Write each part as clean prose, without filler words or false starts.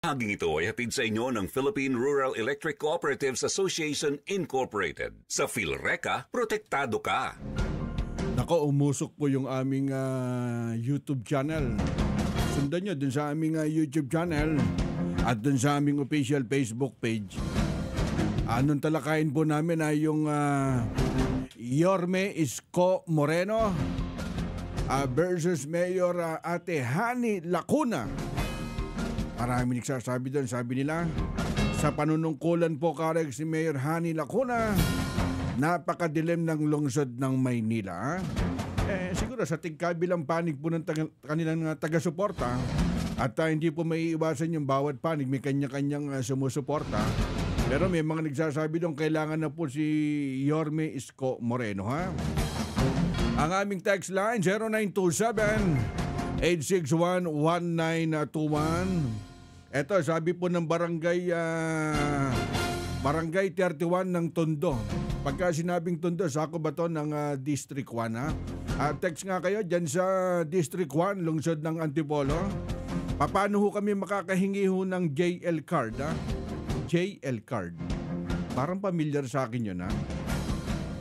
Haging ito ay hatid sa inyo ng Philippine Rural Electric Cooperatives Association Incorporated. Sa PhilReca, protektado ka. Nako, umusok po yung aming YouTube channel. Sundan nyo dun sa aming YouTube channel at dun sa aming official Facebook page. Anong talakayin po namin ay yung Yorme Isko Moreno versus Mayor Ate Hani Lacuna. Marami nagsasabi doon, sabi nila, sa panunungkulan po karek si Mayor Hani Lacuna, napakadilim ng lungsod ng Maynila. Siguro sa tigkabilang panig po ng kanilang taga-suporta at hindi po maiiwasan yung bawat panig, may kanya-kanyang sumusuporta. Pero may mga nagsasabi doon, kailangan na po si Yorme Isko Moreno, ha? Ang aming text line, 0927-861-1921. Eto, sabi po ng Barangay 31 ng Tondo. Pagka sinabing Tondo, sako ba to ng District 1, ha? Text nga kayo dyan sa District 1, lungsod ng Antipolo. Paano ho kami makakahingi ho ng JL card, ha? JL card. Parang familiar sa akin yun, ha?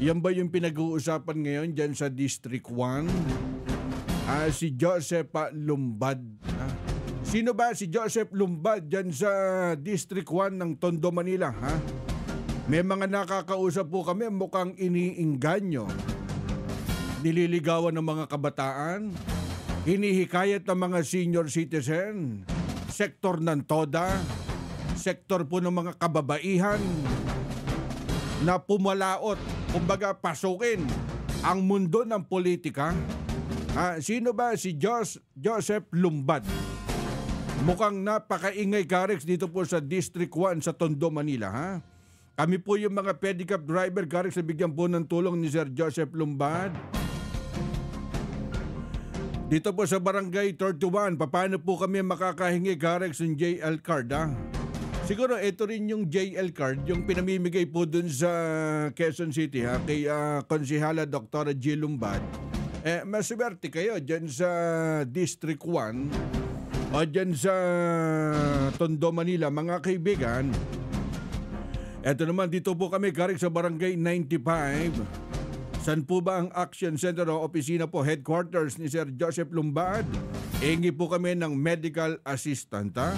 Yan ba yung pinag-uusapan ngayon dyan sa District 1? Si Joseph Lumbad. Sino ba si Joseph Lumbad dyan sa District 1 ng Tondo, Manila? Ha? May mga nakakausap po kami, mukhang iniingganyo. Nililigawan ng mga kabataan, hinihikayat ng mga senior citizen, sektor ng TODA, sektor po ng mga kababaihan na pumalaot, kumbaga pasukin ang mundo ng politika. Sino ba si Joseph Lumbad? Mukhang napakaingay Karex dito po sa District 1 sa Tondo, Manila, ha? Kami po yung mga pedicab driver Karex na bigyan po ng tulong ni Sir Joseph Lumbad. Dito po sa Barangay 31, paano po kami makakahingi Karex ng JL card, ha? Siguro ito rin yung JL card, yung pinamimigay po dun sa Quezon City, ha, kay Konsihala Dr. G. Lumbad. Maswerte kayo dyan sa District 1 o dyan sa Tondo, Manila, mga kaibigan. Ito naman, dito po kami Karex sa Barangay 95. San po ba ang Action Center o opisina po, headquarters ni Sir Joseph Lumbad? Hingi po kami ng medical assistant, ha?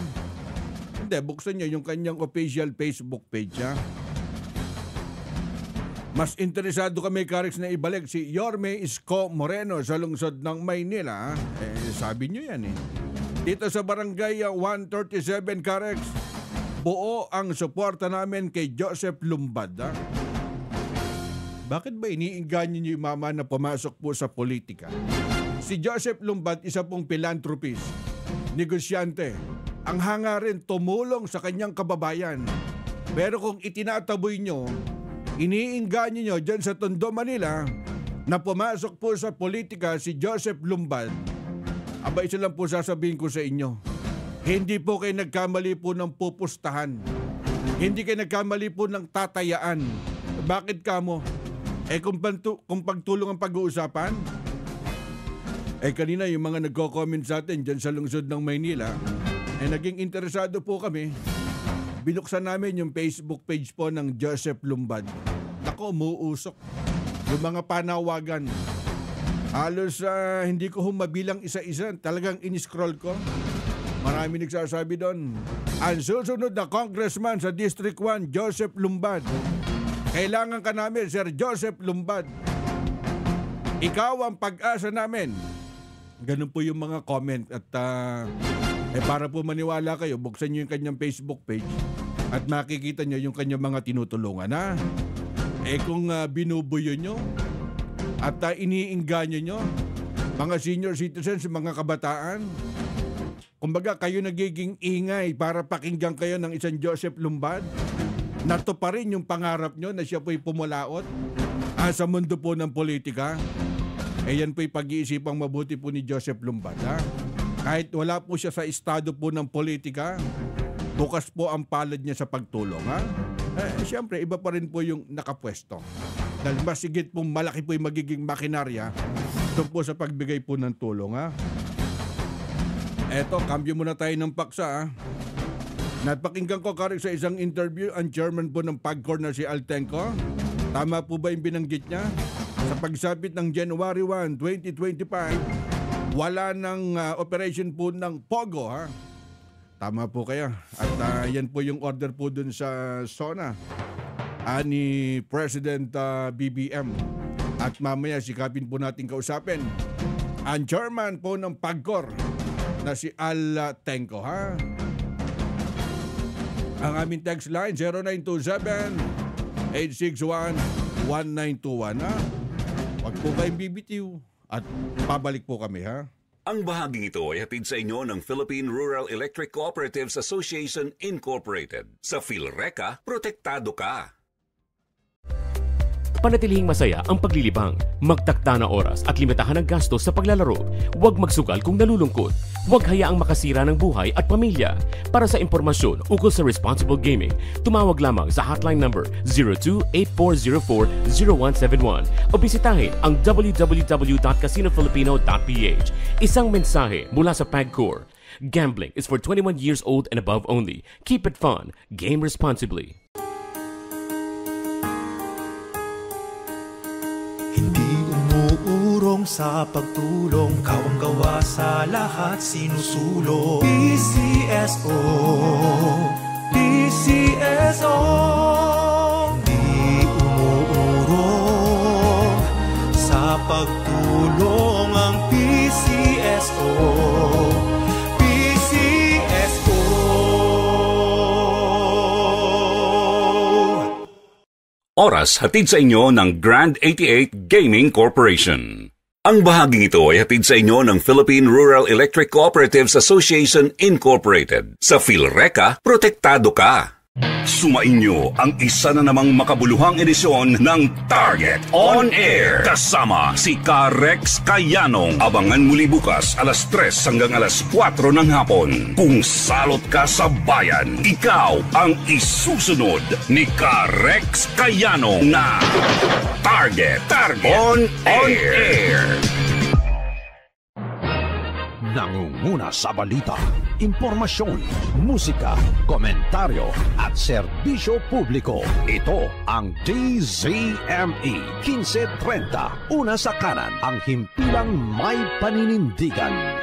Hindi, buksan niyo yung kanyang official Facebook page, ha? Mas interesado kami Karex na ibalik si Yorme Isko Moreno sa lungsod ng Maynila. Sabi niyo yan, Dito sa Barangay 137 Karex, buo ang suporta namin kay Joseph Lumbad, ha? Bakit ba iniingganyo niyo yung mama na pumasok po sa politika? Si Joseph Lumbad, isa pong philanthropist, negosyante. Ang hangarin tumulong sa kanyang kababayan. Pero kung itinataboy nyo, iniingganyo nyo dyan sa Tondo, Manila, na pumasok po sa politika si Joseph Lumbad, aba, isa lang po sasabihin ko sa inyo. Hindi po kayo nagkamali po ng pupustahan. Hindi kayo nagkamali po ng tatayaan. Bakit kamo? Kung pagtulong ang pag-uusapan? Kanina yung mga nagko-comment sa atin dyan sa lungsod ng Maynila, naging interesado po kami. Binuksan namin yung Facebook page po ng Joseph Lumbad. Ako, umuusok. Yung mga panawagan. Halos hindi ko mabilang isa-isa. Talagang in-scroll ko. Marami nagsasabi doon. Ang susunod na congressman sa District 1, Joseph Lumbad. Kailangan ka namin, Sir Joseph Lumbad. Ikaw ang pag-asa namin. Ganun po yung mga comment. At para po maniwala kayo, buksan nyo yung kanyang Facebook page at makikita nyo yung kanyang mga tinutulungan, ha? Kung binubuyo nyo at iniingganyo nyo mga senior citizens, mga kabataan, kumbaga kayo nagiging ingay para pakinggan kayo ng isang Joseph Lumbad, nato pa rin yung pangarap nyo na siya po'y pumulaot sa mundo po ng politika. Yan po'y pag-iisipang mabuti po ni Joseph Lumbad, ha? Kahit wala po siya sa estado po ng politika, bukas po ang palad niya sa pagtulong, ha? Siyempre, iba pa rin po yung nakapwesto. Dahil mas sigit pong malaki po yung magiging makinarya doon po sa pagbigay po ng tulong, ha? Eto, kambyo muna tayo ng paksa, ha? Napakinggan ko karig sa isang interview ang chairman po ng PAGCOR na si Al Tenco. Tama po ba yung binanggit niya? Sa pagsapit ng January 1, 2025, wala ng operation po ng POGO, ha? Tama po kaya. At yan po yung order po dun sa SONA ni President BBM. At mamaya sikapin po natin kausapin ang chairman po ng PAGCOR na si Al Tenco, ha? Ang aming text line 0927-861-1921, ha? Huwag po kayong bibitiw at pabalik po kami, ha? Ang bahaging ito ay hatid sa inyo ng Philippine Rural Electric Cooperatives Association Incorporated. Sa PhilReca, protektado ka. Panatilihing masaya ang paglilibang. Magtakda na oras at limitahan ang gastos sa paglalaro. Huwag magsugal kung nalulungkot. Huwag hayaang makasira ng buhay at pamilya. Para sa impormasyon ukol sa responsible gaming, tumawag lamang sa hotline number 02-8404-0171 o bisitahin ang www.casinofilipino.ph. Isang mensahe mula sa PAGCOR. Gambling is for 21 years old and above only. Keep it fun. Game responsibly. Hindi umuurong sa pagtulong, kawang-gawa sa lahat sinusulong. PCSO, PCSO. Hindi umuurong sa pagtulong ang PCSO. Oras hatid sa inyo ng Grand 88 Gaming Corporation. Ang bahaging ito ay hatid sa inyo ng Philippine Rural Electric Cooperatives Association Incorporated. Sa PhilReca, protektado ka. Sumainyo ang isa na namang makabuluhang edisyon ng Target On Air. Kasama si Rex Kayanong. Abangan muli bukas alas 3 hanggang alas 4 ng hapon. Kung salot ka sa bayan, ikaw ang isusunod ni Rex Kayanong na Target On Air. Nangunguna sa balita, impormasyon, musika, komentaryo at serbisyo publiko. Ito ang DZME 1530. Una sa kanan, ang himpilang may paninindigan.